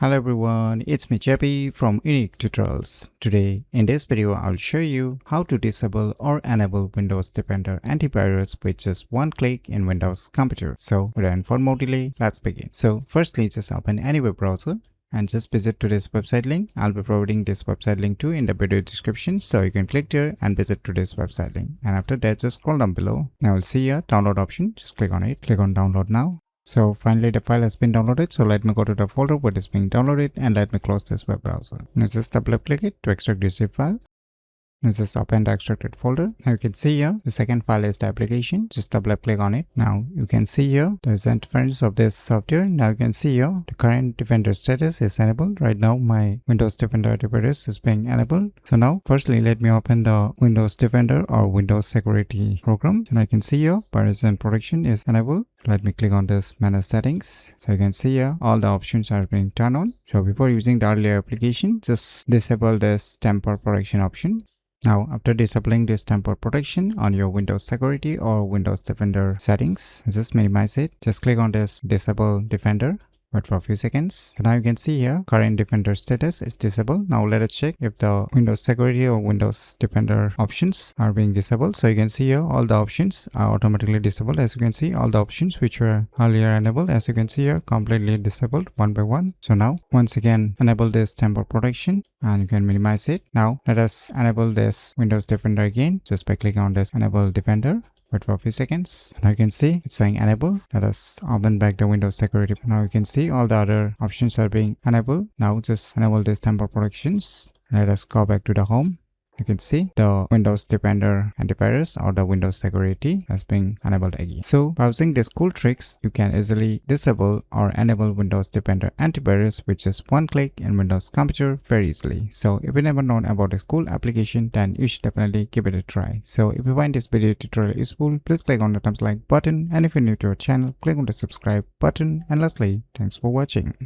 Hello everyone, it's me JP from UniqueTutorials. Today in this video I'll show you how to disable or enable Windows Defender Antivirus with just one click in Windows computer. So without further more delay, let's begin. So firstly, just open any web browser and just visit to this website link. I'll be providing this website link too in the video description, so you can click there and visit to this website link. And after that, just scroll down below. Now you'll see a download option. Just click on it. Click on download now. So finally the file has been downloaded. So let me go to the folder where it is being downloaded and let me close this web browser. Now just double click it to extract the zip file. Now just open the extracted folder. Now you can see here the second file is the application. Just double click on it. Now you can see here there's interference of this software. Now you can see here the current Defender status is enabled. Right now my Windows Defender Antivirus is being enabled. So now firstly let me open the Windows Defender or Windows Security program. And I can see here virus and protection is enabled. Let me click on this manage settings. So you can see here all the options are being turned on. So before using the earlier application, just disable this temper protection option. Now, after disabling this temper protection on your Windows Security or Windows Defender settings, just minimize it. Just click on this Disable Defender. Wait for a few seconds. So now you can see here current Defender status is disabled. Now let us check if the Windows Security or Windows Defender options are being disabled. So you can see here all the options are automatically disabled. As you can see, all the options which were earlier enabled, as you can see here, completely disabled one by one. So now once again enable this temper protection and you can minimize it. Now let us enable this Windows Defender again just by clicking on this Enable Defender. Wait for a few seconds. Now you can see it's saying enable. Let us open back the Windows Security. Now you can see all the other options are being enabled. Now just enable this temper protections. Let us go back to the home. You can see the Windows Defender Antivirus or the Windows Security has been enabled again. So by using these cool tricks, you can easily disable or enable Windows Defender Antivirus with just one click in Windows computer very easily. So if you never known about this cool application, then you should definitely give it a try. So if you find this video tutorial useful, please click on the thumbs like button, and if you're new to our channel, click on the subscribe button, and lastly, thanks for watching.